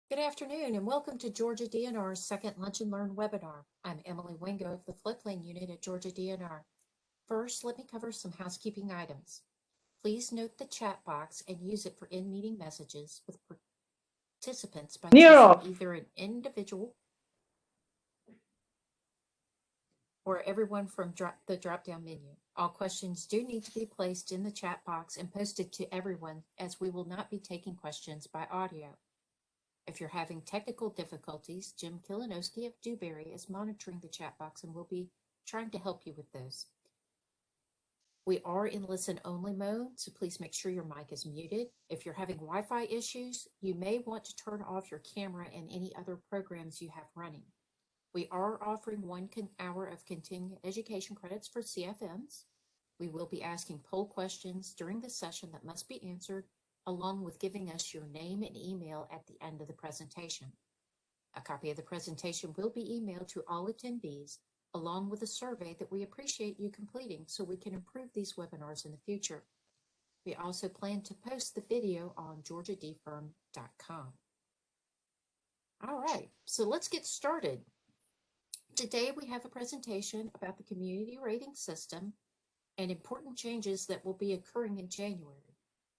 Good afternoon and welcome to Georgia DNR's second Lunch and Learn webinar. I'm Emily Wingo of the Floodplain Unit at Georgia DNR. First, let me cover some housekeeping items. Please note the chat box and use it for in-meeting messages with participants by choosing either an individual or everyone from the drop-down menu. All questions do need to be placed in the chat box and posted to everyone, as we will not be taking questions by audio. If you're having technical difficulties, Jim Kilinowski of Dewberry is monitoring the chat box and will be trying to help you with those. We are in listen-only mode, so please make sure your mic is muted. If you're having Wi-Fi issues, you may want to turn off your camera and any other programs you have running. We are offering 1 hour of continuing education credits for CFMs. We will be asking poll questions during the session that must be answered, along with giving us your name and email at the end of the presentation. A copy of the presentation will be emailed to all attendees, along with a survey that we appreciate you completing so we can improve these webinars in the future. We also plan to post the video on georgiadfirm.com. All right, so let's get started. Today we have a presentation about the community rating system and important changes that will be occurring in January.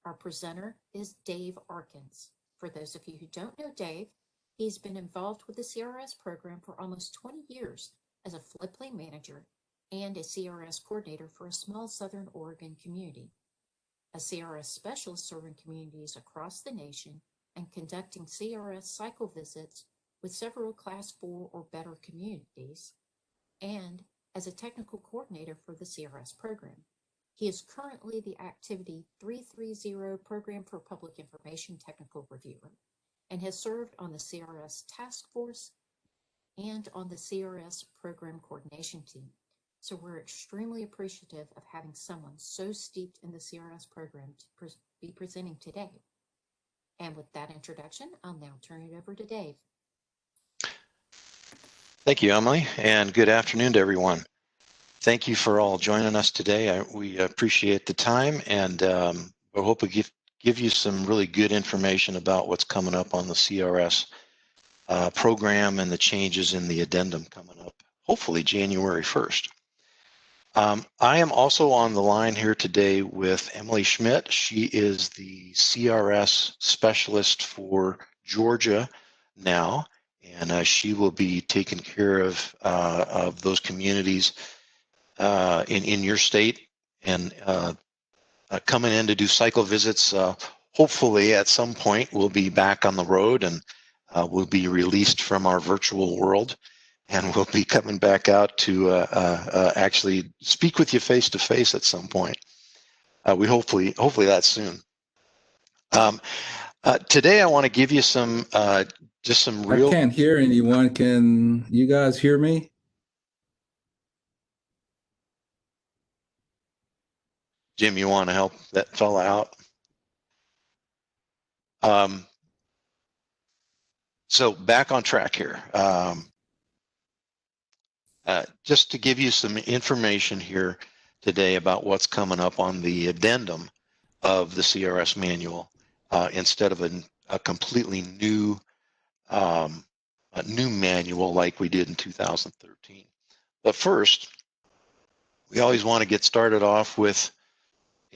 Our presenter is Dave Arkens. For those of you who don't know Dave, he's been involved with the CRS program for almost 20 years as a floodplain manager and a CRS coordinator for a small Southern Oregon community. A CRS specialist serving communities across the nation and conducting CRS cycle visits with several Class 4 or better communities, and as a technical coordinator for the CRS program. He is currently the Activity 330 Program for Public Information Technical Reviewer and has served on the CRS Task Force and on the CRS Program Coordination Team. So we're extremely appreciative of having someone so steeped in the CRS program to be presenting today. And with that introduction, I'll now turn it over to Dave. Thank you, Emily, and good afternoon to everyone. Thank you for all joining us today. We appreciate the time, and we hope we give you some really good information about what's coming up on the CRS program and the changes in the addendum coming up, hopefully January 1st. I am also on the line here today with Emily Shmidt. She is the CRS specialist for Georgia now, and she will be taking care of those communities in your state and coming in to do cycle visits. Hopefully at some point we'll be back on the road and we'll be released from our virtual world, and we'll be coming back out to actually speak with you face to face at some point. We hopefully that's soon. Today I want to give you some just some real. I can't hear anyone. Can you guys hear me? Jim, you want to help that fella out? So back on track here. Just to give you some information here today about what's coming up on the addendum of the CRS manual, instead of a completely new manual like we did in 2013. But first, we always want to get started off with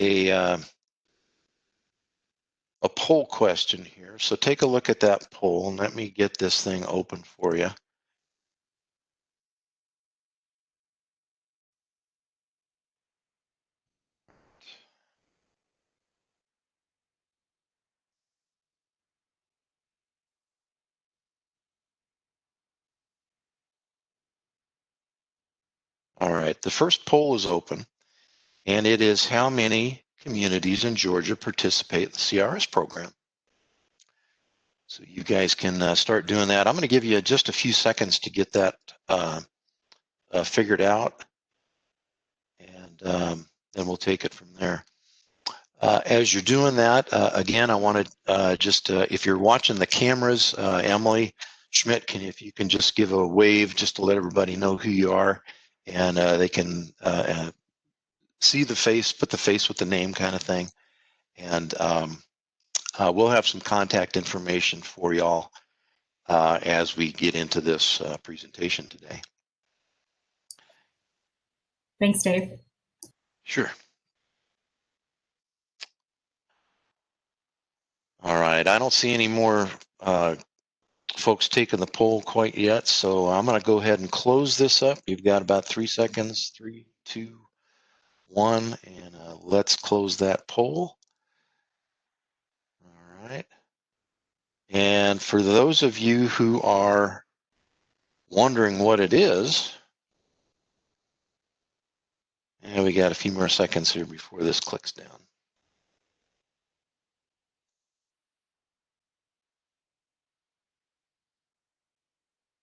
a poll question here. So take a look at that poll and let me get this thing open for you. All right, the first poll is open, and it is how many communities in Georgia participate in the CRS program. So you guys can start doing that. I'm going to give you just a few seconds to get that figured out, and then we'll take it from there. As you're doing that, again, I want to just, if you're watching the cameras, Emily Shmidt, if you can just give a wave just to let everybody know who you are, and they can see the face, put the face with the name kind of thing. And we'll have some contact information for y'all as we get into this presentation today. Thanks, Dave. Sure. All right, I don't see any more folks taking the poll quite yet, so I'm going to go ahead and close this up. You've got about 3 seconds, 3, 2, 1, and let's close that poll. All right. And for those of you who are wondering what it is, and we got a few more seconds here before this clicks down.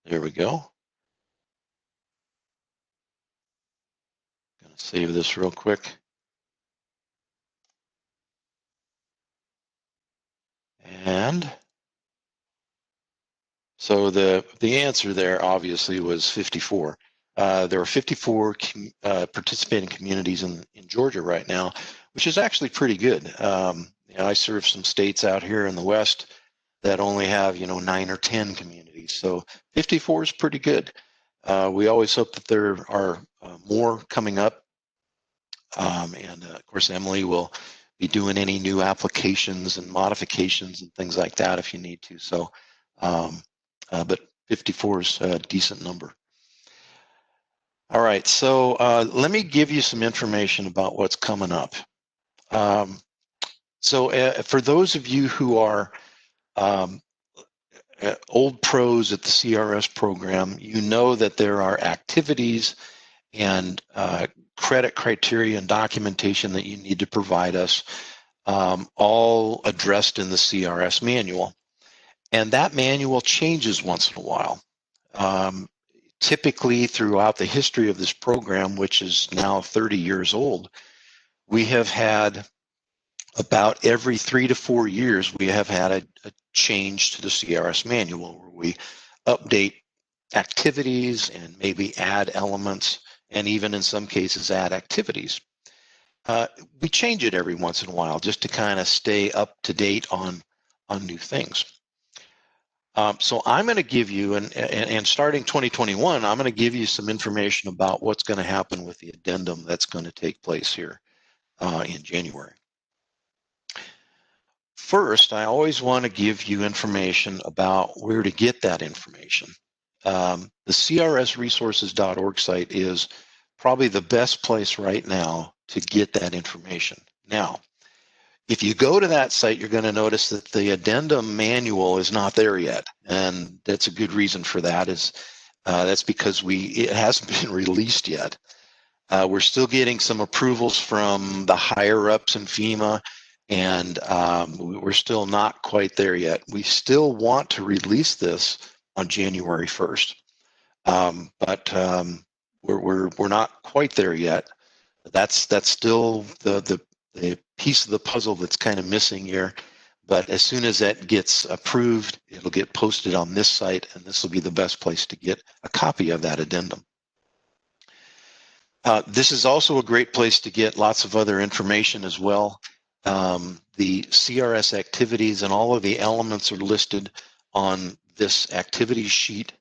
There we go. Gonna save this real quick. And so the answer there obviously was 54. There are 54 participating communities in Georgia right now, which is actually pretty good. You know, I serve some states out here in the West that only have, you know, 9 or 10 communities. So 54 is pretty good. We always hope that there are more coming up. And of course, Emily will be doing any new applications and modifications and things like that if you need to. So, but 54 is a decent number. All right, so let me give you some information about what's coming up. For those of you who are old pros at the CRS program, you know that there are activities and credit criteria and documentation that you need to provide us, all addressed in the CRS manual. And that manual changes once in a while. Typically throughout the history of this program, which is now 30 years old, we have had about every 3 to 4 years, we have had a change to the CRS manual where we update activities and maybe add elements and even in some cases add activities. We change it every once in a while just to kind of stay up to date on new things. So I'm going to give you, and starting 2021, I'm going to give you some information about what's going to happen with the addendum that's going to take place here in January. First, I always want to give you information about where to get that information. The CRSresources.org site is probably the best place right now to get that information. Now, if you go to that site, you're going to notice that the addendum manual is not there yet. And that's a good reason for that is that's because it hasn't been released yet. We're still getting some approvals from the higher ups in FEMA, and we're still not quite there yet. We still want to release this on January 1st, but we're not quite there yet. That's still the piece of the puzzle that's kind of missing here. But as soon as that gets approved, it'll get posted on this site, and this will be the best place to get a copy of that addendum. This is also a great place to get lots of other information as well. The CRS activities and all of the elements are listed on this activity sheet,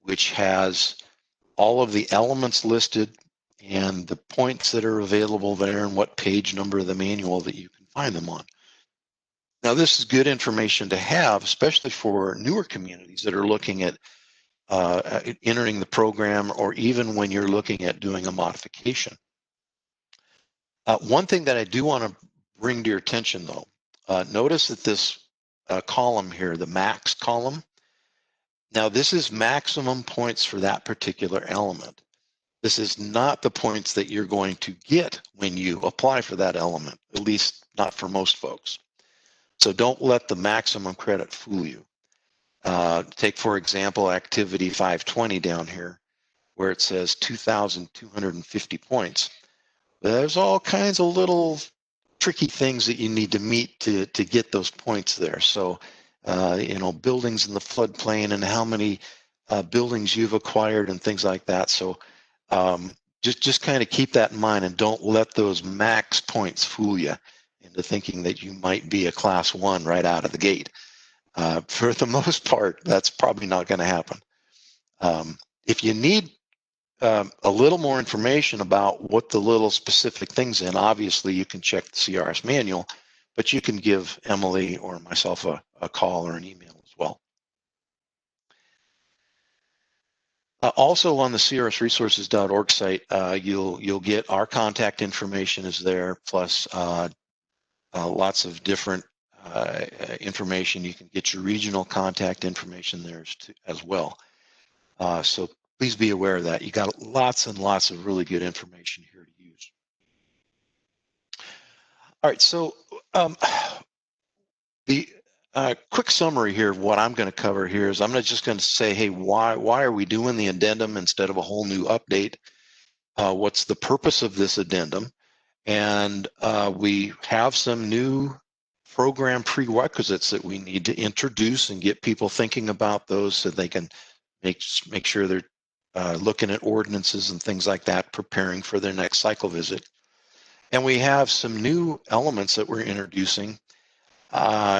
which has all of the elements listed and the points that are available there and what page number of the manual that you can find them on. Now, this is good information to have, especially for newer communities that are looking at entering the program, or even when you're looking at doing a modification. One thing that I do want to bring to your attention, though, notice that this column here, the max column, now this is maximum points for that particular element. This is not the points that you're going to get when you apply for that element, at least not for most folks. So don't let the maximum credit fool you. Take, for example, activity 520 down here, where it says 2,250 points. There's all kinds of little tricky things that you need to meet to get those points there. So, you know, buildings in the floodplain and how many buildings you've acquired and things like that. So just kind of keep that in mind and don't let those max points fool you into thinking that you might be a class 1 right out of the gate. For the most part, that's probably not going to happen. If you need a little more information about what the little specific things in, obviously you can check the CRS manual, but you can give Emily or myself a call or an email as well. Also on the crsresources.org site, you'll get our contact information is there, plus lots of different information. You can get your regional contact information there as well. So please be aware of that. You got lots and lots of really good information here to use. All right, so the quick summary here of what I'm going to cover here is I'm just going to say, hey, why are we doing the addendum instead of a whole new update? What's the purpose of this addendum? And we have some new program prerequisites that we need to introduce and get people thinking about those so they can make sure they're looking at ordinances and things like that, preparing for their next cycle visit. And we have some new elements that we're introducing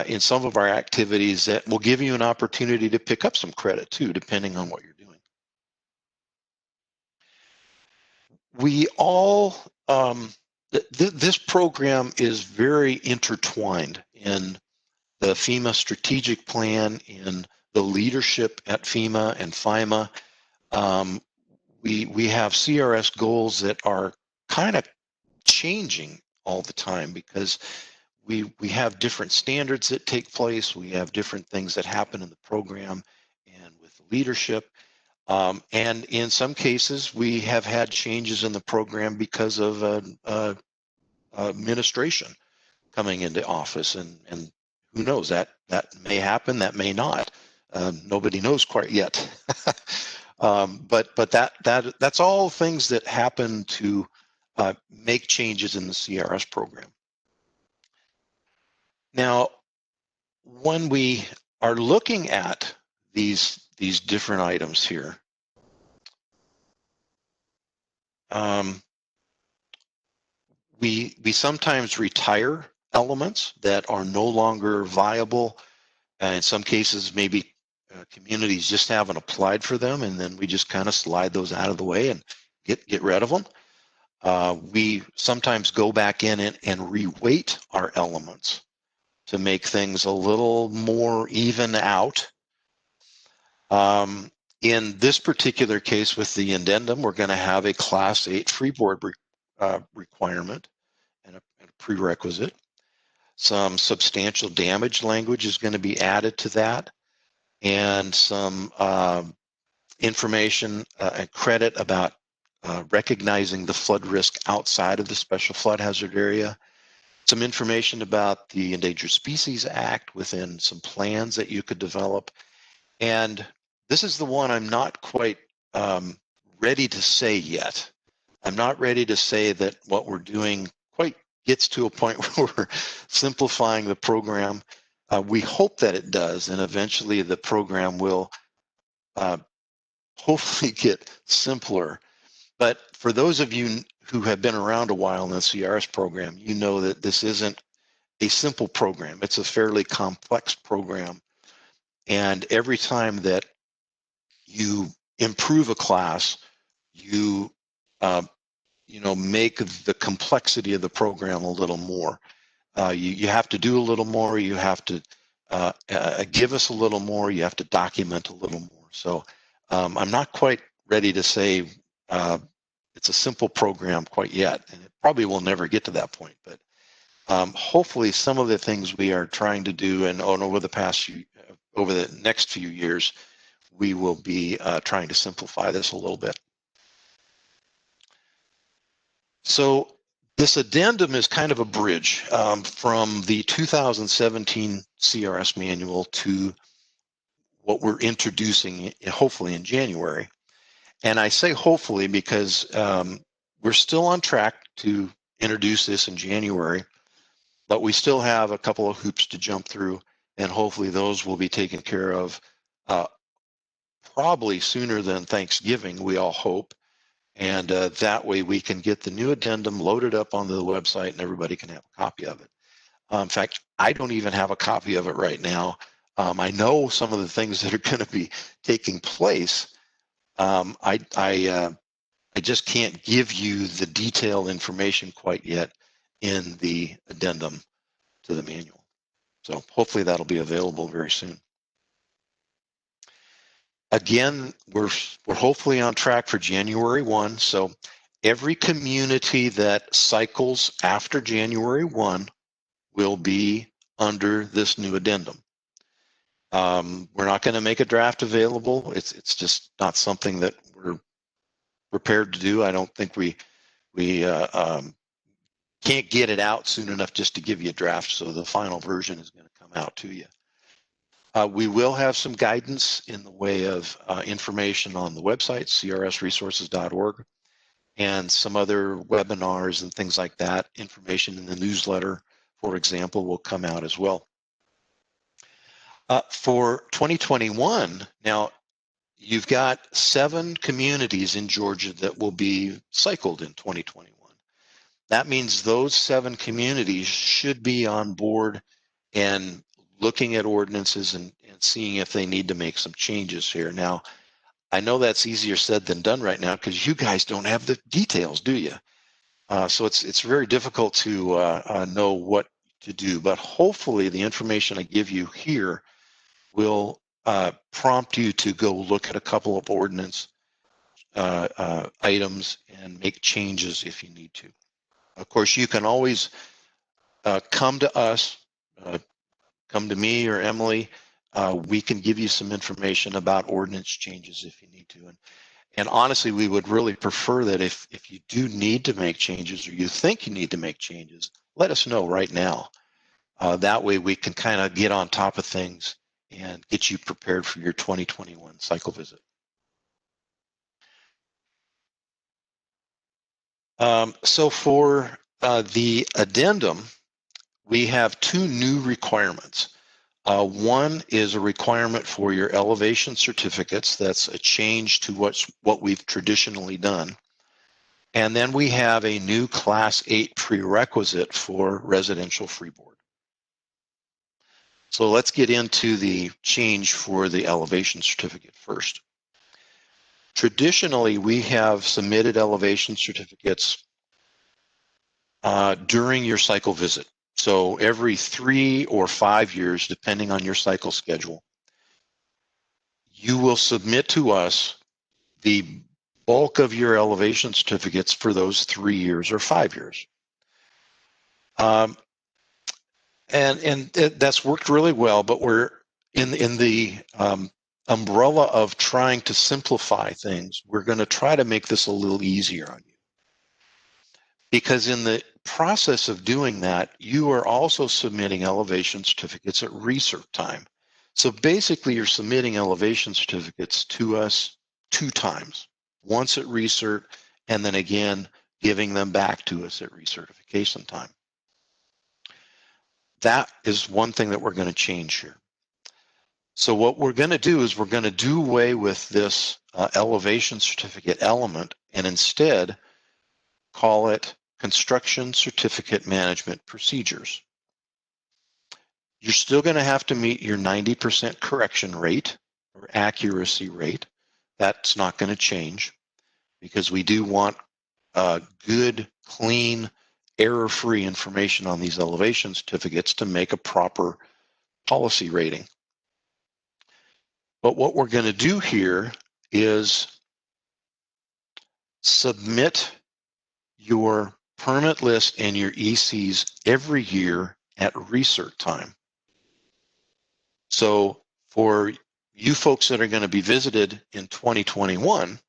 in some of our activities that will give you an opportunity to pick up some credit too, depending on what you're doing. We all, this program is very intertwined in the FEMA strategic plan, in the leadership at FEMA and FIMA. We have CRS goals that are kind of changing all the time because we have different standards that take place. We have different things that happen in the program and with the leadership. And in some cases, we have had changes in the program because of administration coming into office, and who knows, that may happen, that may not. Nobody knows quite yet. But that's all things that happen to make changes in the CRS program. Now, when we are looking at these different items here, we sometimes retire elements that are no longer viable. In some cases, maybe communities just haven't applied for them, and then we just kind of slide those out of the way and get rid of them. We sometimes go back in and reweight our elements to make things a little more even out. In this particular case with the addendum, we're going to have a Class 8 freeboard requirement and a prerequisite. Some substantial damage language is going to be added to that, and some information and credit about recognizing the flood risk outside of the special flood hazard area. Some information about the Endangered Species Act within some plans that you could develop. And this is the one I'm not quite ready to say yet. I'm not ready to say that what we're doing quite gets to a point where we're simplifying the program. We hope that it does, and eventually the program will hopefully get simpler. But for those of you who have been around a while in the CRS program, you know that this isn't a simple program. It's a fairly complex program. And every time that you improve a class, you make the complexity of the program a little more. You have to do a little more. You have to give us a little more. You have to document a little more. So I'm not quite ready to say it's a simple program quite yet, and it probably will never get to that point. But hopefully, some of the things we are trying to do, and over the next few years, we will be trying to simplify this a little bit. So this addendum is kind of a bridge from the 2017 CRS manual to what we're introducing, hopefully in January. And I say hopefully because we're still on track to introduce this in January, but we still have a couple of hoops to jump through, and hopefully those will be taken care of probably sooner than Thanksgiving, we all hope. And that way we can get the new addendum loaded up onto the website and everybody can have a copy of it. In fact, I don't even have a copy of it right now. I know some of the things that are going to be taking place. I just can't give you the detailed information quite yet in the addendum to the manual. So hopefully that'll be available very soon. Again, we're hopefully on track for January 1. So every community that cycles after January 1 will be under this new addendum. We're not going to make a draft available. It's just not something that we're prepared to do. I don't think we can't get it out soon enough just to give you a draft. So the final version is going to come out to you. We will have some guidance in the way of information on the website, crsresources.org, and some other webinars and things like that. Information in the newsletter, for example, will come out as well. For 2021, now you've got 7 communities in Georgia that will be cycled in 2021. That means those 7 communities should be on board and looking at ordinances and seeing if they need to make some changes here. Now, I know that's easier said than done right now because you guys don't have the details, do you? So it's very difficult to know what to do, but hopefully the information I give you here will prompt you to go look at a couple of ordinance items and make changes if you need to. Of course, you can always come to us, come to me or Emily. We can give you some information about ordinance changes if you need to. And honestly, we would really prefer that if you do need to make changes or you think you need to make changes, let us know right now. That way we can kind of get on top of things and get you prepared for your 2021 cycle visit. So for the addendum, we have 2 new requirements. One is a requirement for your elevation certificates. That's a change to what we've traditionally done. And then we have a new Class 8 prerequisite for residential freeboard. So let's get into the change for the elevation certificate first. Traditionally, we have submitted elevation certificates during your cycle visit. So every 3 or 5 years, depending on your cycle schedule, you will submit to us the bulk of your elevation certificates for those 3 years or 5 years. And that's worked really well, but we're in the umbrella of trying to simplify things. We're going to try to make this a little easier on you. Because in the process of doing that, you are also submitting elevation certificates at recert time. So basically, you're submitting elevation certificates to us 2 times, once at recert, and then again, giving them back to us at recertification time. That is one thing that we're going to change here. So what we're going to do is we're going to do away with this elevation certificate element and instead call it construction certificate management procedures. You're still going to have to meet your 90% correction rate or accuracy rate. That's not going to change because we do want good, clean, error-free information on these elevation certificates to make a proper policy rating. But what we're going to do here is submit your permit list and your ECs every year at recert time. So for you folks that are going to be visited in 2021,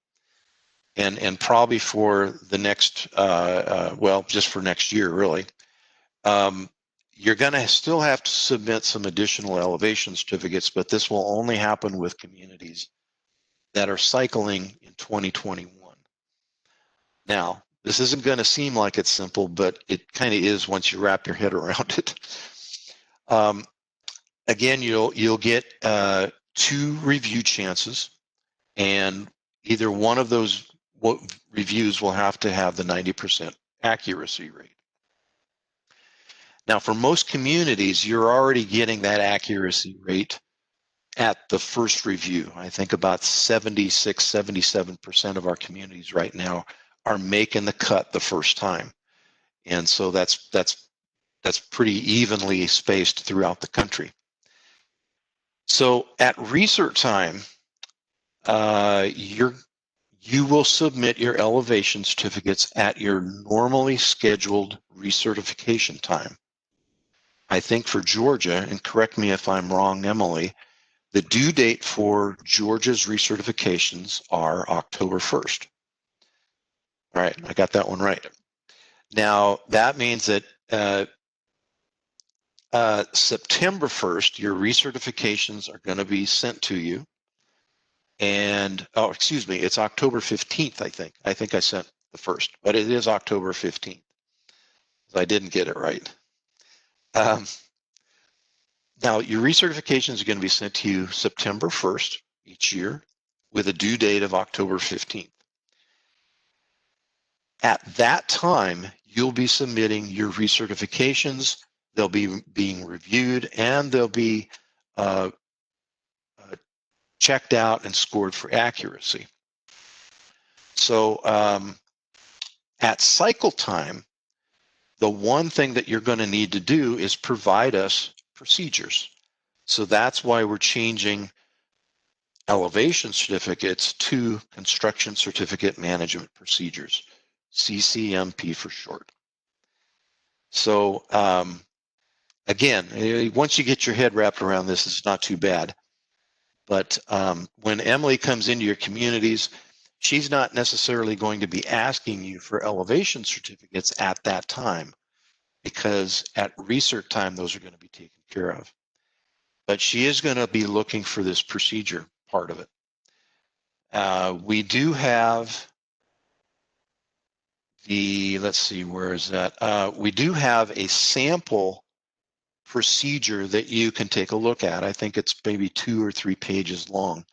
and probably for the next, well, just for next year, really, you're going to still have to submit some additional elevation certificates, but this will only happen with communities that are cycling in 2021. Now, this isn't going to seem like it's simple, but it kind of is once you wrap your head around it. Again, you'll get 2 review chances, and either one of those reviews will have to have the 90% accuracy rate. Now, for most communities, you're already getting that accuracy rate at the first review. I think about 76, 77% of our communities right now are making the cut the first time. And so that's pretty evenly spaced throughout the country. So at research time, you will submit your elevation certificates at your normally scheduled recertification time. I think for Georgia, and correct me if I'm wrong, Emily, the due date for Georgia's recertifications are October 1st. All right, I got that one right. Now, that means that September 1st, your recertifications are going to be sent to you. And, oh, excuse me, it's October 15th, I think. I think I sent the first, but it is October 15th. So I didn't get it right. Now, your recertifications are going to be sent to you September 1st each year with a due date of October 15th. At that time, you'll be submitting your recertifications. They'll be being reviewed, and they'll be checked out and scored for accuracy. So at cycle time, the one thing that you're going to need to do is provide us procedures. So that's why we're changing elevation certificates to construction certificate management procedures, CCMP for short. So again, once you get your head wrapped around this, it's not too bad. But when Emily comes into your communities, she's not necessarily going to be asking you for elevation certificates at that time, because at research time, those are going to be taken care of. But she is going to be looking for this procedure part of it. We do have let's see, where is that? We do have a sample procedure that you can take a look at. I think it's maybe 2 or 3 pages long,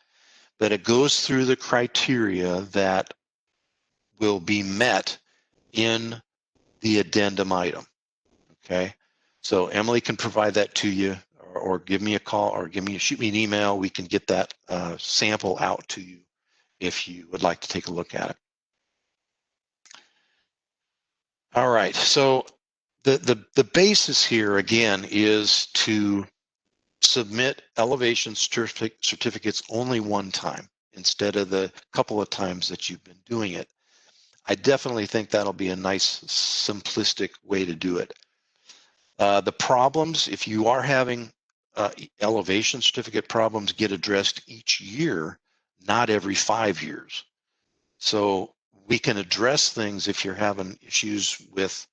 but it goes through the criteria that will be met in the addendum item. Okay, so Emily can provide that to you, or give me a call, or shoot me an email. We can get that sample out to you if you would like to take a look at it. All right, so the basis here again is to submit elevation certificates only one time instead of the couple of times that you've been doing it. I definitely think that'll be a nice simplistic way to do it. The problems, if you are having elevation certificate problems, get addressed each year, not every 5 years. So we can address things if you're having issues with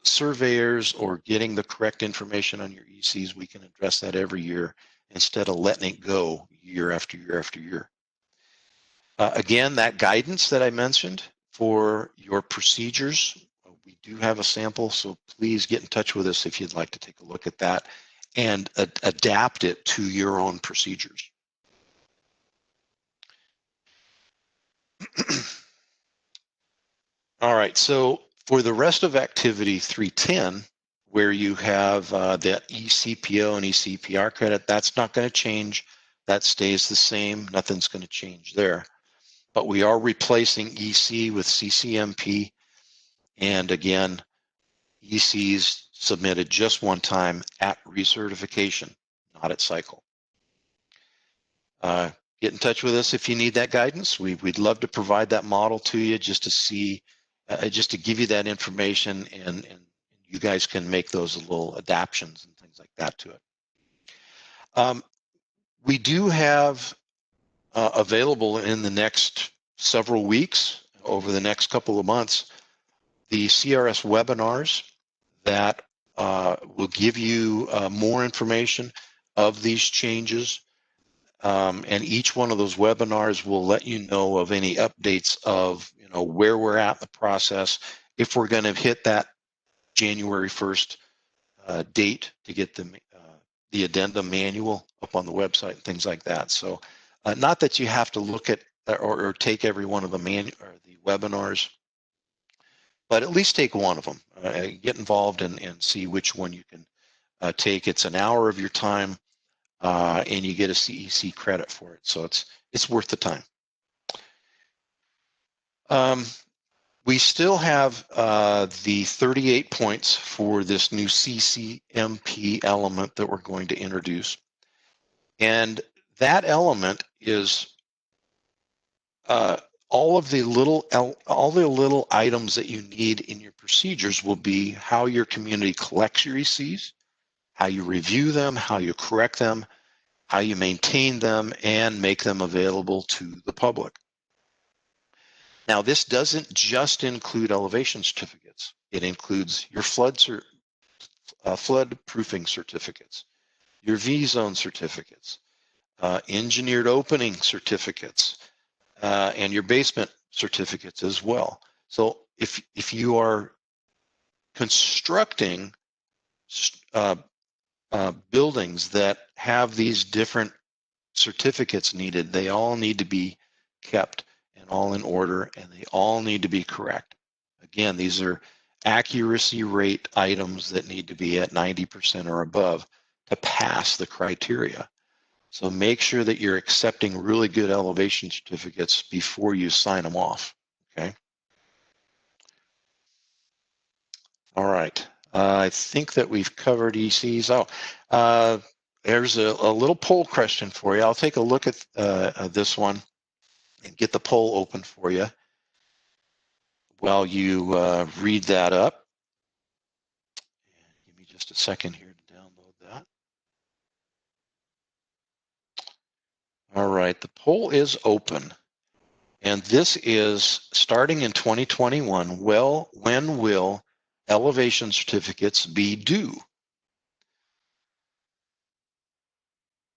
surveyors or getting the correct information on your ECs. We can address that every year instead of letting it go year after year after year. Again, that guidance that I mentioned for your procedures, we do have a sample, so please get in touch with us if you'd like to take a look at that and adapt it to your own procedures. All right, so for the rest of activity 310, where you have the eCPO and eCPR credit, that's not going to change. That stays the same. Nothing's going to change there. But we are replacing EC with CCMP. And again, ECs submitted just one time at recertification, not at cycle. Get in touch with us if you need that guidance. We'd love to provide that model to you just to see, just to give you that information, and you guys can make those little adaptions and things like that to it. We do have available in the next several weeks, over the next couple of months, the CRS webinars that will give you more information of these changes. And each one of those webinars will let you know of any updates of where we're at in the process, if we're going to hit that January 1st date to get the addendum manual up on the website and things like that. So not that you have to look at or take every one of the webinars, but at least take one of them. Get involved and see which one you can take. It's an hour of your time and you get a CEC credit for it. So it's worth the time. We still have the 38 points for this new CCMP element that we're going to introduce. And that element is all the little items that you need in your procedures will be how your community collects your ECs, how you review them, how you correct them, how you maintain them, and make them available to the public. Now, this doesn't just include elevation certificates. It includes your flood proofing certificates, your V-zone certificates, engineered opening certificates, and your basement certificates as well. So if you are constructing buildings that have these different certificates needed, they all need to be kept and all in order, and they all need to be correct. Again, these are accuracy rate items that need to be at 90% or above to pass the criteria. So make sure that you're accepting really good elevation certificates before you sign them off, okay? All right, I think that we've covered ECs. There's a little poll question for you. I'll take a look at this one and get the poll open for you while you read that up. Give me just a second here to download that. All right, the poll is open. And this is starting in 2021. Well, when will elevation certificates be due?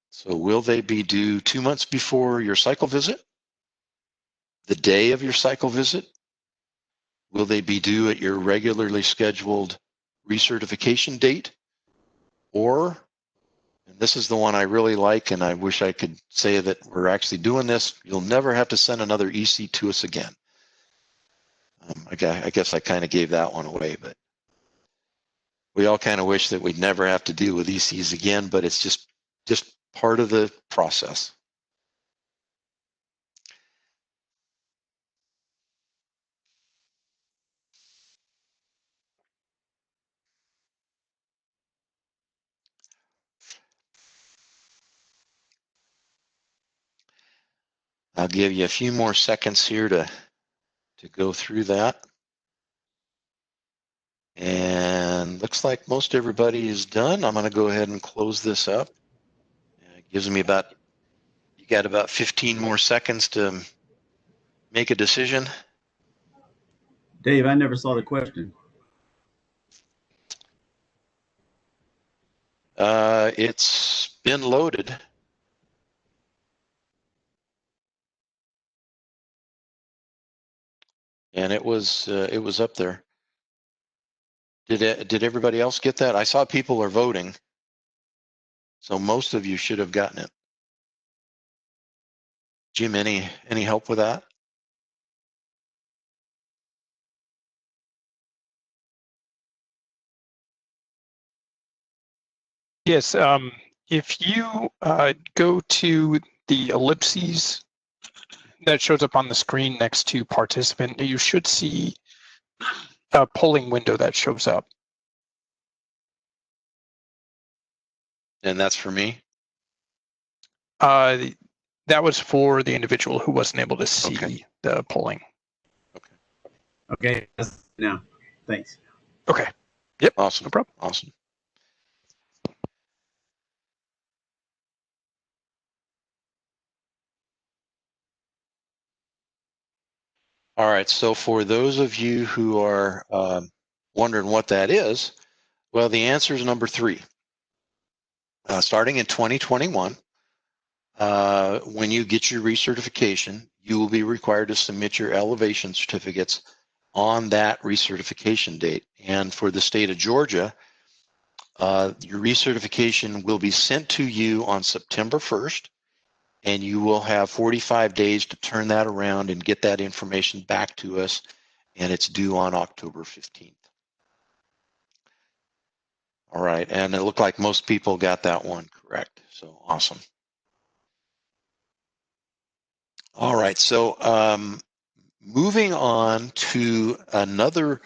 So will they be due 2 months before your cycle visit? The day of your cycle visit? Will they be due at your regularly scheduled recertification date? Or, and this is the one I really like, and I wish I could say that we're actually doing this, you'll never have to send another EC to us again. I guess I kind of gave that one away, but we all kind of wish that we'd never have to deal with ECs again, but it's just part of the process. I'll give you a few more seconds here to go through that. And looks like most everybody is done. I'm going to go ahead and close this up. It gives me you got about 15 more seconds to make a decision. Dave, I never saw the question. It's been loaded. And it was up there. Did everybody else get that? I saw people are voting, so most of you should have gotten it. Jim, any help with that? Yes, if you go to the ellipses that shows up on the screen next to participant, you should see a polling window that shows up. And that's for me? That was for the individual who wasn't able to see the polling. Okay, now, thanks. Okay. Yep. Awesome. No problem. Awesome. All right, so for those of you who are wondering what that is, well, the answer is number 3. Starting in 2021, when you get your recertification, you will be required to submit your elevation certificates on that recertification date. And for the state of Georgia, your recertification will be sent to you on September 1st, and you will have 45 days to turn that around and get that information back to us, and it's due on October 15th. All right, and it looked like most people got that one correct. So awesome. All right, so moving on to another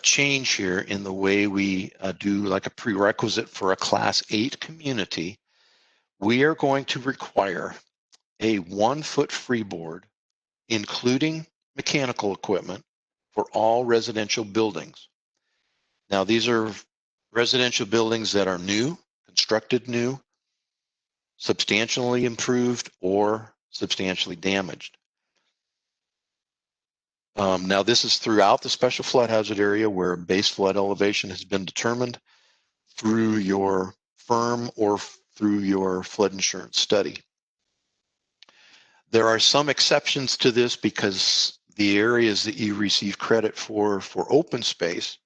change here in the way we do like a prerequisite for a Class 8 community. We are going to require a 1-foot freeboard, including mechanical equipment, for all residential buildings. Now, these are residential buildings that are new, constructed new, substantially improved, or substantially damaged. Now, this is throughout the special flood hazard area where base flood elevation has been determined through your firm or through your flood insurance study. There are some exceptions to this because the areas that you receive credit for open space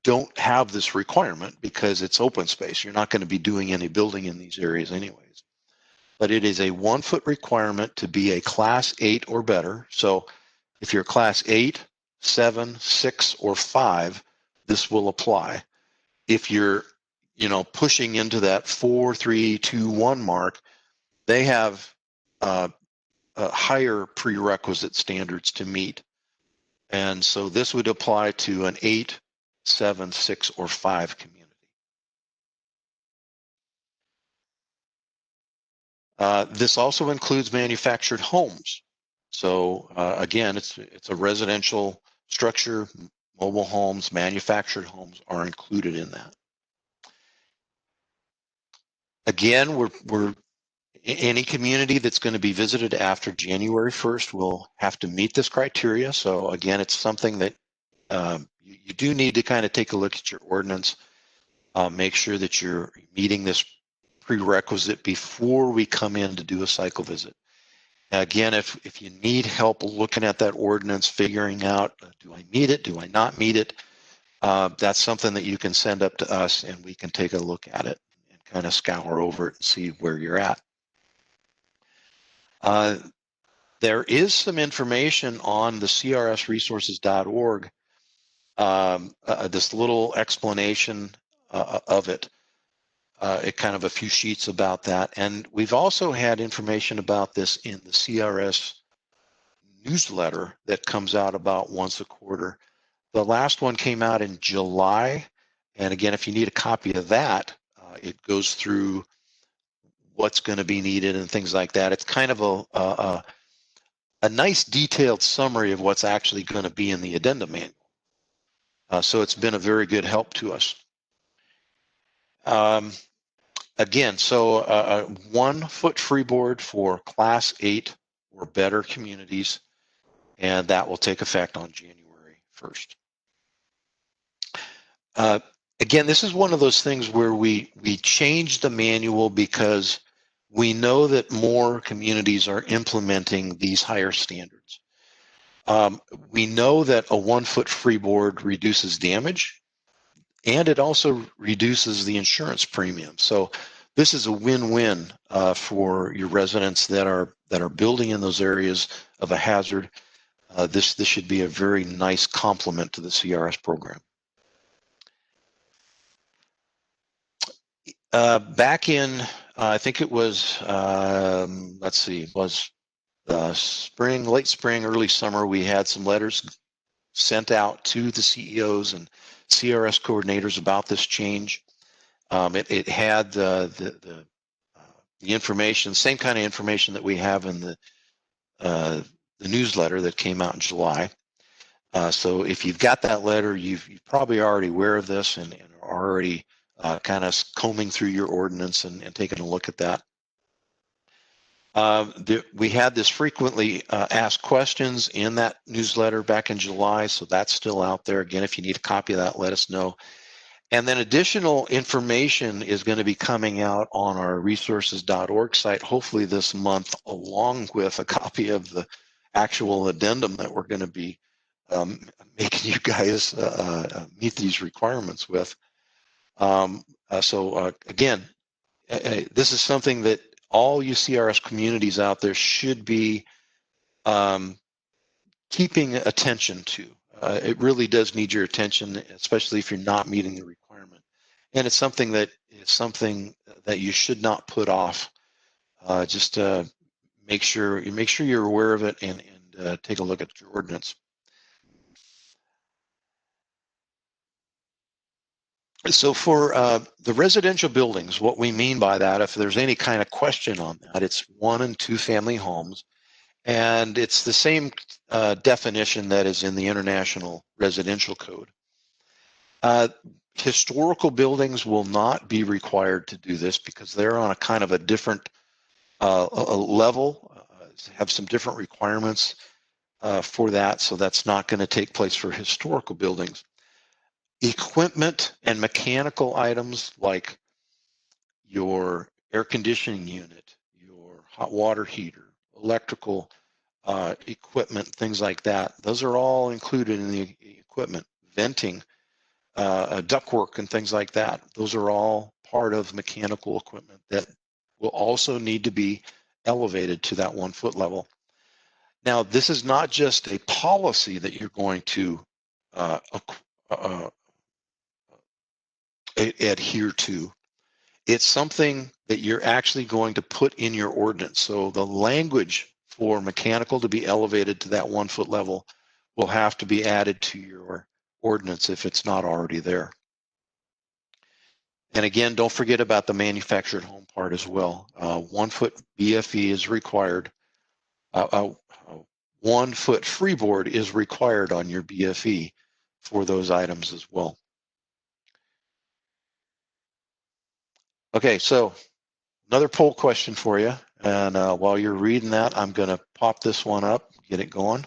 don't have this requirement because it's open space. You're not going to be doing any building in these areas anyways. But it is a 1-foot requirement to be a Class 8 or better. So if you're Class 8, 7, 6, or 5, this will apply. If you're, pushing into that 4, 3, 2, 1 mark, they have higher prerequisite standards to meet. And so this would apply to an 8, 7, 6, or 5 community. This also includes manufactured homes. So again, it's a residential structure. Mobile homes, manufactured homes are included in that. Again, we're any community that's going to be visited after January 1st will have to meet this criteria. So again, it's something that you do need to kind of take a look at your ordinance, make sure that you're meeting this prerequisite before we come in to do a cycle visit. Again, if you need help looking at that ordinance, figuring out, do I meet it, do I not meet it, that's something that you can send up to us and we can take a look at it and kind of scour over it and see where you're at. There is some information on the crsresources.org, this little explanation of it. It kind of a few sheets about that. And we've also had information about this in the CRS newsletter that comes out about once a quarter. The last one came out in July. And again, if you need a copy of that, it goes through what's going to be needed and things like that. It's kind of a nice detailed summary of what's actually going to be in the addendum manual. So it's been a very good help to us. Again, so a 1-foot freeboard for Class 8 or better communities, and that will take effect on January 1st. Again, this is one of those things where we changed the manual because we know that more communities are implementing these higher standards. We know that a 1-foot freeboard reduces damage, and it also reduces the insurance premium. So this is a win-win for your residents that are building in those areas of a hazard. This should be a very nice complement to the CRS program. Back in, I think it was, let's see, was spring, late spring, early summer, we had some letters sent out to the CEOs and CRS coordinators about this change. It had the information, same kind of information that we have in the newsletter that came out in July. So if you've got that letter, you're probably already aware of this and are already kind of combing through your ordinance and taking a look at that. We had this frequently asked questions in that newsletter back in July, so that's still out there. Again, if you need a copy of that, let us know. And then additional information is going to be coming out on our resources.org site, hopefully this month, along with a copy of the actual addendum that we're going to be making you guys meet these requirements with. Again, this is something that all you CRS communities out there should be keeping attention to. It really does need your attention, especially if you're not meeting the requirement. And it's something that is something that you should not put off. Just make sure you're aware of it and take a look at your ordinance. So for the residential buildings, what we mean by that, if there's any kind of question on that, it's 1 and 2 family homes. And it's the same definition that is in the International Residential Code. Historical buildings will not be required to do this because they're on a kind of a different level, have some different requirements for that. So that's not going to take place for historical buildings. Equipment and mechanical items like your air conditioning unit, your hot water heater, electrical equipment, things like that. Those are all included in the equipment. Venting, ductwork, and things like that. Those are all part of mechanical equipment that will also need to be elevated to that 1 foot level. Now, this is not just a policy that you're going to adhere to. It's something that you're actually going to put in your ordinance. So the language for mechanical to be elevated to that 1 foot level will have to be added to your ordinance if it's not already there. And again, don't forget about the manufactured home part as well. 1 foot BFE is required. 1 foot freeboard is required on your BFE for those items as well. Okay, so another poll question for you. And while you're reading that, I'm going to pop this one up, get it going.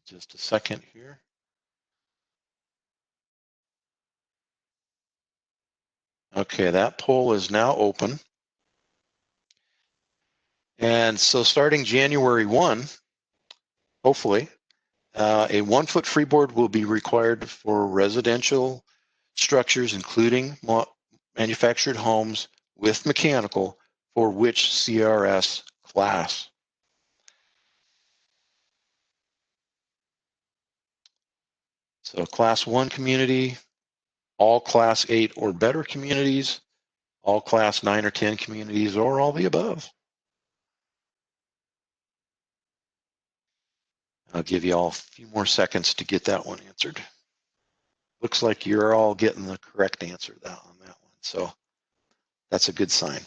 Just a second here. Okay, that poll is now open. And so starting January 1, hopefully, a 1 foot freeboard will be required for residential structures, including manufactured homes with mechanical, for which CRS class? So class 1 community, all class 8 or better communities, all class 9 or 10 communities, or all the above. I'll give you all a few more seconds to get that one answered. Looks like you're all getting the correct answer on that one. So that's a good sign.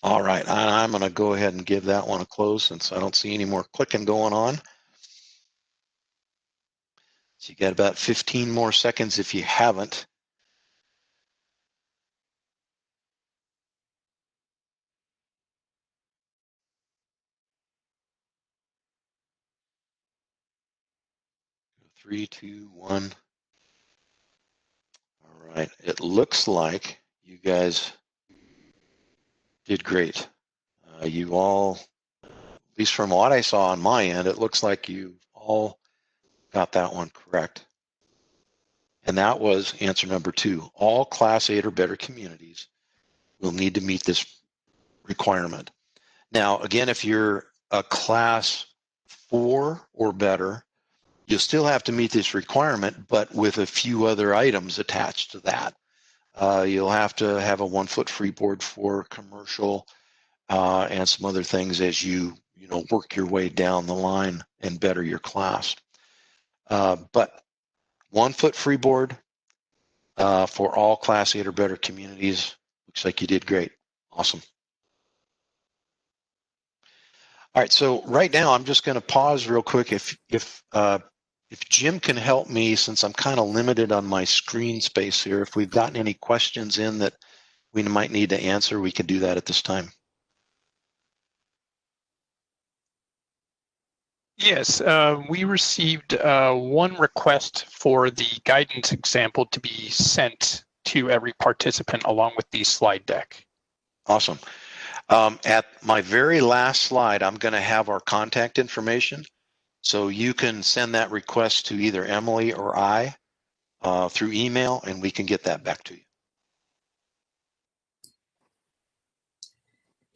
All right, I'm going to go ahead and give that one a close since I don't see any more clicking going on. So you got about 15 more seconds if you haven't. Three, two, one. All right, it looks like you guys did great. You all, at least from what I saw on my end, it looks like you all got that one correct. And that was answer number 2. All class 8 or better communities will need to meet this requirement. Now, again, if you're a class 4 or better, you'll still have to meet this requirement, but with a few other items attached to that. You'll have to have a 1 foot freeboard for commercial and some other things as you work your way down the line and better your class. But 1 foot freeboard for all class 8 or better communities. Looks like you did great. Awesome. All right, so right now I'm just going to pause real quick. If Jim can help me, since I'm kind of limited on my screen space here, if we've gotten any questions in that we might need to answer, we can do that at this time. Yes, we received one request for the guidance example to be sent to every participant along with the slide deck. Awesome. At my very last slide, I'm going to have our contact information. So you can send that request to either Emily or I through email, and we can get that back to you.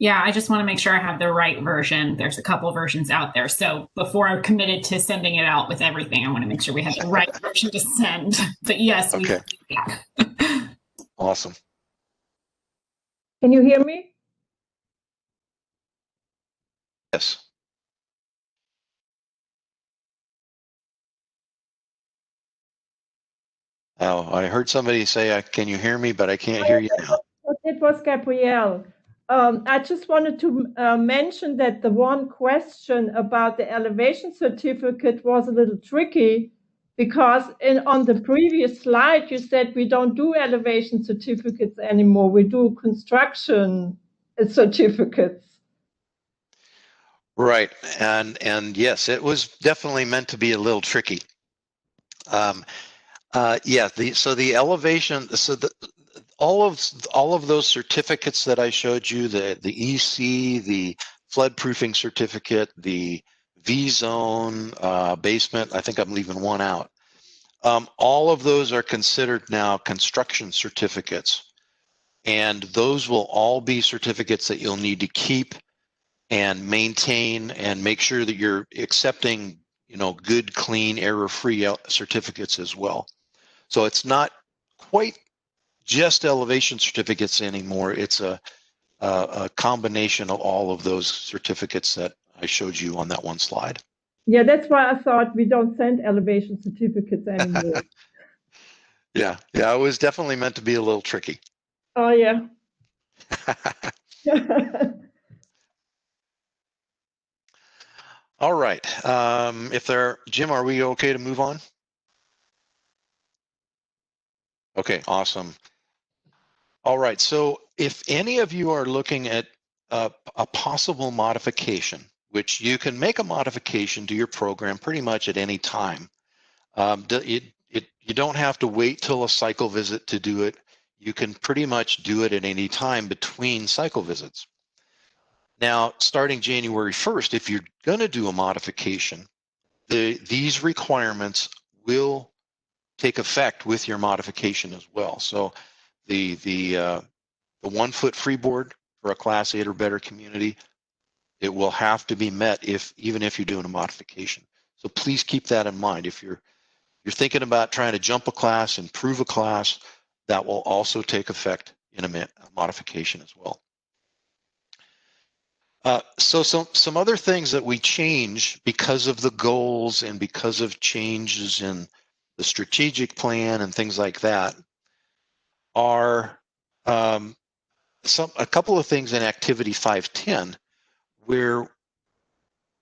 Yeah, I just want to make sure I have the right version. There's a couple versions out there. So before I'm committed to sending it out with everything, I want to make sure we have the right version to send. But yes, we Okay. can. Awesome. Can you hear me? Yes. Oh, I heard somebody say, "Can you hear me?" But I can't hear you now. It was Gabrielle. I just wanted to mention that the one question about the elevation certificate was a little tricky because on the previous slide you said we don't do elevation certificates anymore. We do construction certificates. Right, and yes, it was definitely meant to be a little tricky. Yeah, so the elevation, so all of those certificates that I showed you, the EC, the flood proofing certificate, the V zone, basement, I think I'm leaving one out. All of those are considered now construction certificates, and those will all be certificates that you'll need to keep and maintain and make sure that you're accepting, good, clean, error-free certificates as well. So it's not quite just elevation certificates anymore. It's a combination of all of those certificates that I showed you on that one slide. Yeah, that's why I thought we don't send elevation certificates anymore. Yeah, it was definitely meant to be a little tricky. Oh, yeah. All right. Jim, are we okay to move on? Okay, awesome. All right. So if any of you are looking at a possible modification, which you can make a modification to your program pretty much at any time. You don't have to wait till a cycle visit to do it. You can pretty much do it at any time between cycle visits. Now, starting January 1st, if you're going to do a modification, these requirements will take effect with your modification as well. So the 1 foot freeboard for a class 8 or better community, it will have to be met even if you're doing a modification. So please keep that in mind. If you're thinking about trying to jump a class, improve a class, that will also take effect in a modification as well. So some other things that we change because of the goals and because of changes in the strategic plan and things like that are a couple of things in Activity 510 where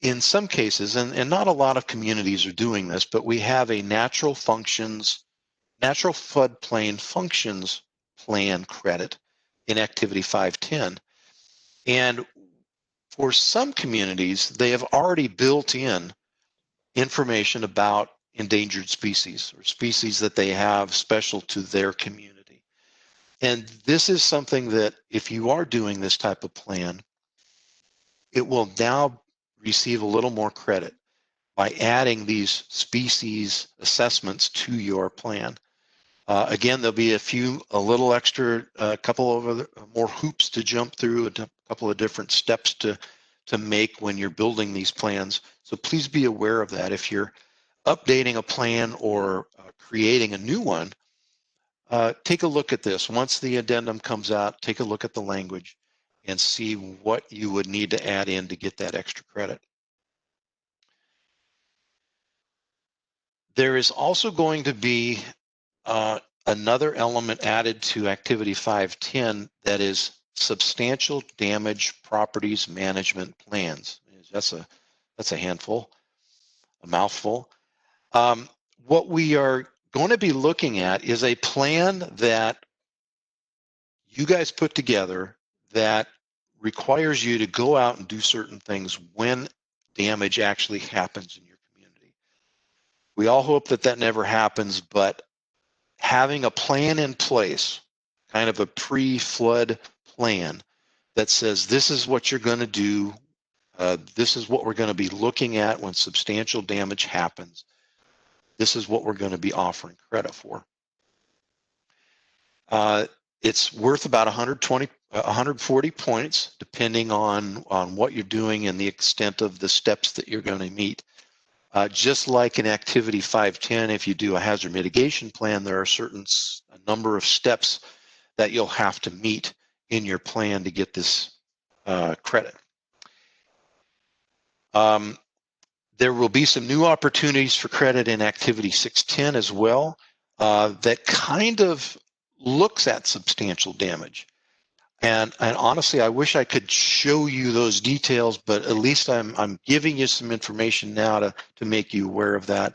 in some cases, and not a lot of communities are doing this, but we have a natural floodplain functions plan credit in Activity 510. And for some communities, they have already built in information about endangered species or species that they have special to their community. And this is something that if you are doing this type of plan, it will now receive a little more credit by adding these species assessments to your plan. Again, there'll be a little extra, couple of more hoops to jump through, a couple of different steps to make when you're building these plans. So please be aware of that. If you're updating a plan or creating a new one, take a look at this. Once the addendum comes out, take a look at the language and see what you would need to add in to get that extra credit. There is also going to be another element added to Activity 510 that is substantial damage properties management plans. That's a handful, a mouthful. What we are going to be looking at is a plan that you guys put together that requires you to go out and do certain things when damage actually happens in your community. We all hope that that never happens, but having a plan in place, kind of a pre-flood plan that says this is what you're going to do, this is what we're going to be looking at when substantial damage happens, this is what we're going to be offering credit for. It's worth about 140 points, depending on what you're doing and the extent of the steps that you're going to meet. Just like in Activity 510, if you do a hazard mitigation plan, there are a number of steps that you'll have to meet in your plan to get this credit. There will be some new opportunities for credit in Activity 610 as well that kind of looks at substantial damage. And honestly, I wish I could show you those details, but at least I'm giving you some information now to make you aware of that.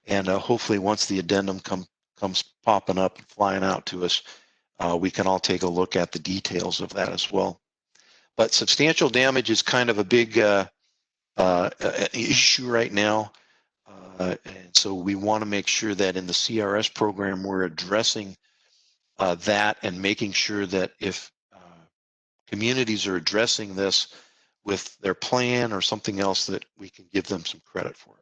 And hopefully once the addendum comes popping up and flying out to us, we can all take a look at the details of that as well. But substantial damage is kind of a big issue right now. And so we want to make sure that in the CRS program, we're addressing that and making sure that if communities are addressing this with their plan or something else, that we can give them some credit for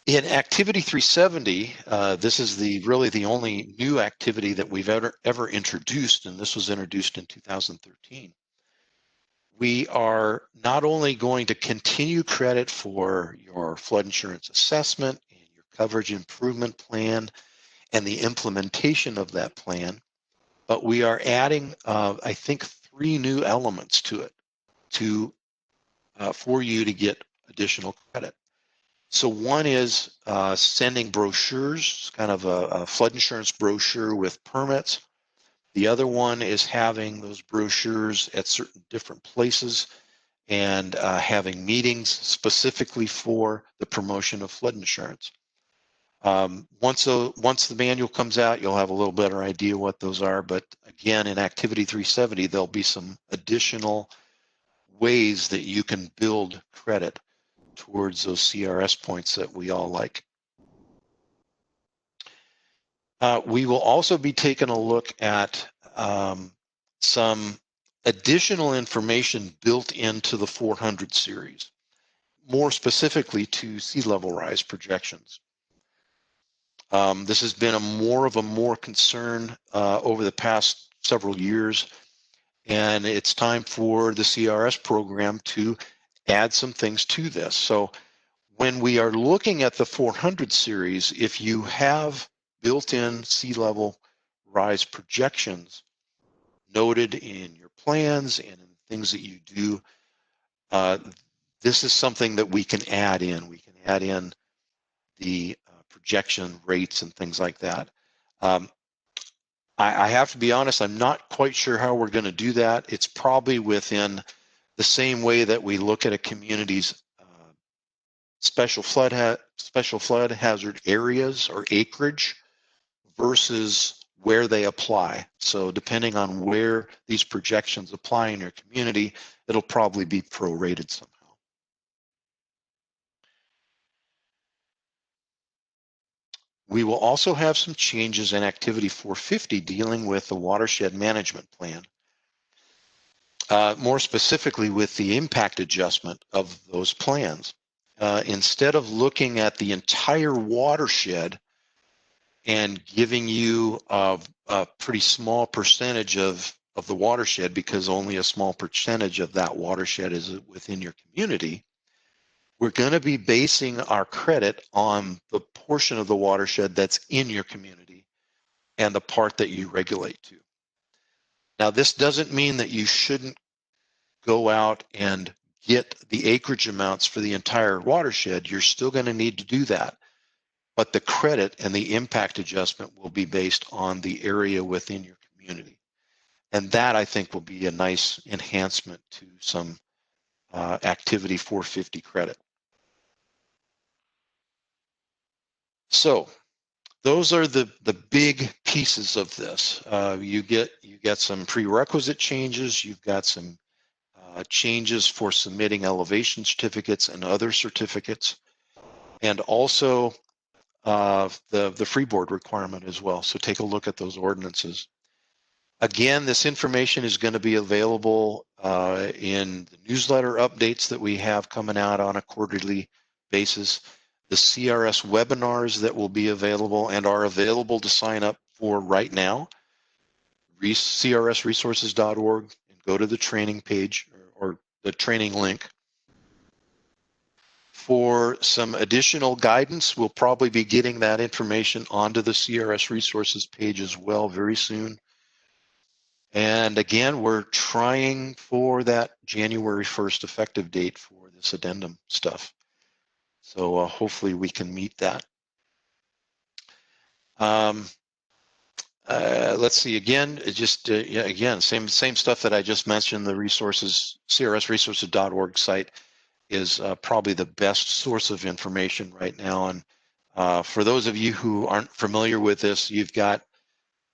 it. In Activity 370, this is really the only new activity that we've ever introduced, and this was introduced in 2013. We are not only going to continue credit for your flood insurance assessment and your coverage improvement plan and the implementation of that plan, but we are adding, I think, 3 new elements to it for you to get additional credit. So one is sending brochures, kind of a flood insurance brochure with permits. The other one is having those brochures at certain different places and having meetings specifically for the promotion of flood insurance. Once the manual comes out, you'll have a little better idea what those are. But again, in Activity 370, there'll be some additional ways that you can build credit towards those CRS points that we all like. We will also be taking a look at some additional information built into the 400 series, more specifically to sea level rise projections. This has been more of a concern over the past several years, and it's time for the CRS program to add some things to this. So when we are looking at the 400 series, if you have built-in sea level rise projections noted in your plans and in things that you do, this is something that we can add in. We can add in the projection rates and things like that. I have to be honest, I'm not quite sure how we're going to do that. It's probably within the same way that we look at a community's special flood hazard areas or acreage versus where they apply. So depending on where these projections apply in your community, it'll probably be prorated somehow. We will also have some changes in Activity 450 dealing with the watershed management plan. More specifically with the impact adjustment of those plans. Instead of looking at the entire watershed and giving you a pretty small percentage of the watershed, because only a small percentage of that watershed is within your community, we're going to be basing our credit on the portion of the watershed that's in your community and the part that you regulate to. Now, this doesn't mean that you shouldn't go out and get the acreage amounts for the entire watershed. You're still going to need to do that. But the credit and the impact adjustment will be based on the area within your community. And that, I think, will be a nice enhancement to some Activity 450 credit. So those are the big pieces of this. You get some prerequisite changes. You've got some changes for submitting elevation certificates and other certificates, and also the freeboard requirement as well. So take a look at those ordinances. Again, this information is going to be available in the newsletter updates that we have coming out on a quarterly basis, the CRS webinars that will be available and are available to sign up for right now, crsresources.org, and go to the training page or the training link. For some additional guidance, we'll probably be getting that information onto the CRS resources page as well very soon. And again, we're trying for that January 1st effective date for this addendum stuff. So hopefully we can meet that. Let's see, again, yeah, again, same stuff that I just mentioned. The resources, crsresources.org site is probably the best source of information right now. And for those of you who aren't familiar with this, you've got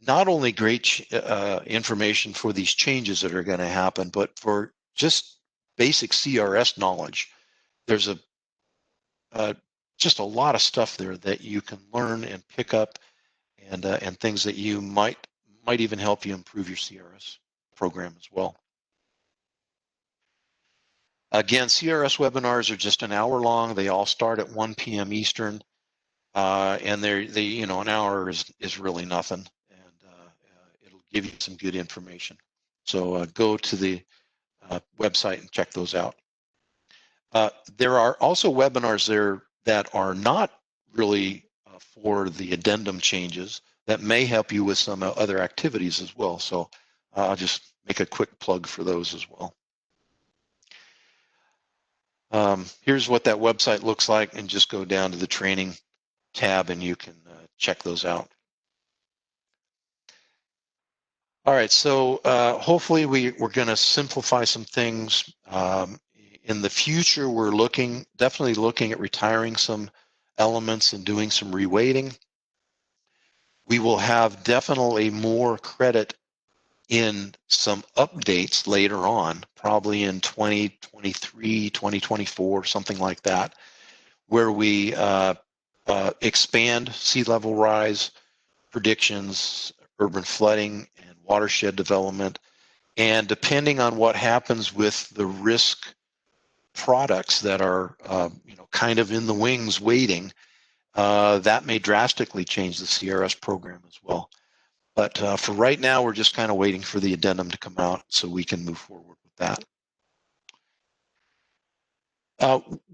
not only great information for these changes that are going to happen, but for just basic CRS knowledge. There's just a lot of stuff there that you can learn and pick up, and things that you might even help you improve your CRS program as well. Again, CRS webinars are just an hour long. They all start at 1 p.m. Eastern, and they an hour is really nothing, and it'll give you some good information. So go to the website and check those out. There are also webinars there that are not really for the addendum changes that may help you with some other activities as well. So I'll just make a quick plug for those as well. Here's what that website looks like, and just go down to the training tab and you can check those out. All right, so hopefully we're going to simplify some things. In the future, we're definitely looking at retiring some elements and doing some reweighting. We will have definitely more credit in some updates later on, probably in 2023, 2024, something like that, where we expand sea level rise predictions, urban flooding, and watershed development. And depending on what happens with the risk products that are kind of in the wings waiting, that may drastically change the CRS program as well. But for right now, we're just kind of waiting for the addendum to come out so we can move forward with that.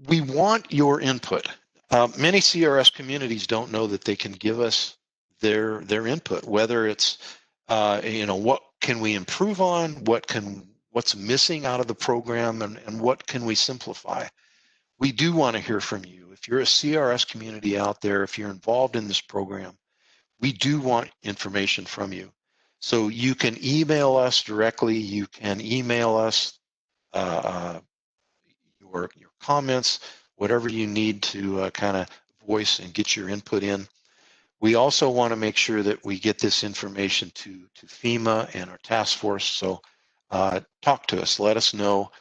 We want your input. Many CRS communities don't know that they can give us their input, whether it's what can we improve on, what's missing out of the program, and what can we simplify. We do want to hear from you. If you're a CRS community out there, if you're involved in this program, we do want information from you. So you can email us directly. You can email us your comments, whatever you need to kind of voice and get your input in. We also want to make sure that we get this information to FEMA and our task force. So talk to us, let us know,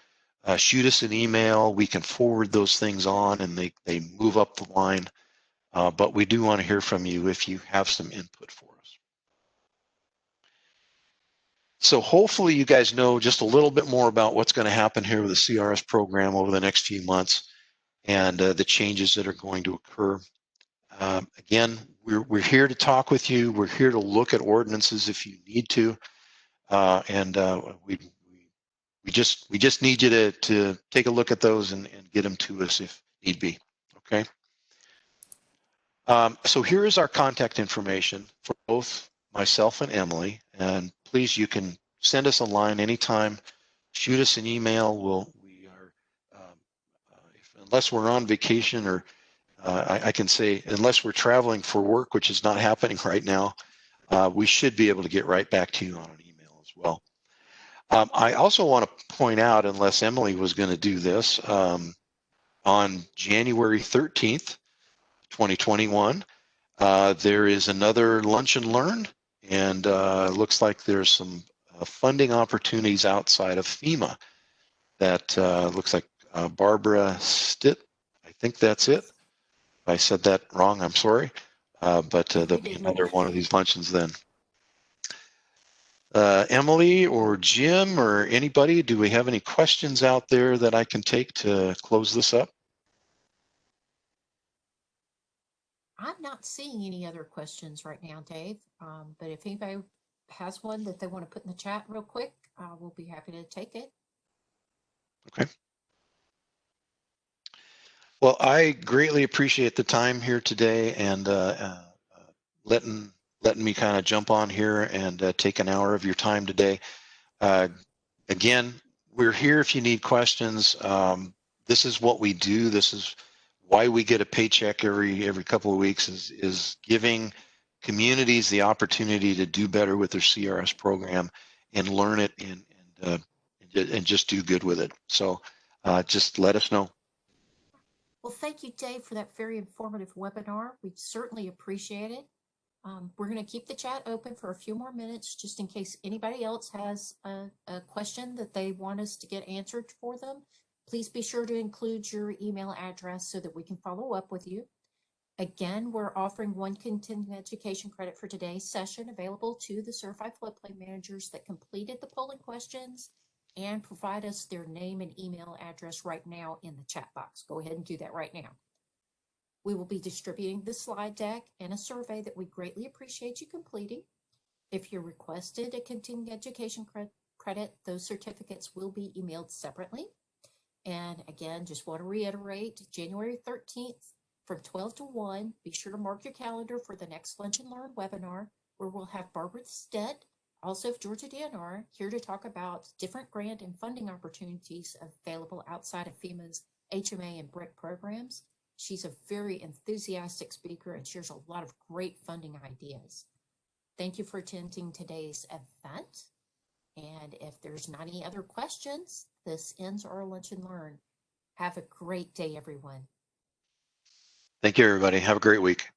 shoot us an email. We can forward those things on and they move up the line. But we do want to hear from you if you have some input for us. So hopefully you guys know just a little bit more about what's going to happen here with the CRS program over the next few months and the changes that are going to occur. Again, we're here to talk with you. We're here to look at ordinances if you need to, and we just need you to take a look at those and get them to us if need be. Okay. So here is our contact information for both myself and Emily, and please, you can send us a line anytime, shoot us an email. Unless we're on vacation, or I can say unless we're traveling for work, which is not happening right now, we should be able to get right back to you on an email as well. I also want to point out, unless Emily was going to do this, on January 13th, 2021, there is another Lunch and Learn, and looks like there's some funding opportunities outside of FEMA that looks like Barbara Stitt, I think that's it. If I said that wrong, I'm sorry, but there'll be another one of these luncheons then. Emily or Jim or anybody, do we have any questions out there that I can take to close this up? I'm not seeing any other questions right now, Dave. But if anybody has one that they want to put in the chat real quick, we'll be happy to take it. Okay. Well, I greatly appreciate the time here today and letting me kind of jump on here and take an hour of your time today. Again, we're here if you need questions. This is what we do. This is why we get a paycheck every couple of weeks is giving communities the opportunity to do better with their CRS program and learn it and just do good with it. So just let us know. Well, thank you, Dave, for that very informative webinar. We certainly appreciate it. We're going to keep the chat open for a few more minutes just in case anybody else has a question that they want us to get answered for them. Please be sure to include your email address so that we can follow up with you. Again, we're offering one continuing education credit for today's session available to the certified floodplain managers that completed the polling questions and provide us their name and email address right now in the chat box. Go ahead and do that right now. We will be distributing the slide deck and a survey that we greatly appreciate you completing. If you requested a continuing education credit, those certificates will be emailed separately. And again, just want to reiterate, January 13th from 12 to 1, be sure to mark your calendar for the next Lunch and Learn webinar, where we'll have Barbara Stedt, also of Georgia DNR, here to talk about different grant and funding opportunities available outside of FEMA's HMA and BRIC programs. She's a very enthusiastic speaker and shares a lot of great funding ideas. Thank you for attending today's event. And if there's not any other questions, this ends our Lunch and Learn. Have a great day, everyone. Thank you, everybody. Have a great week.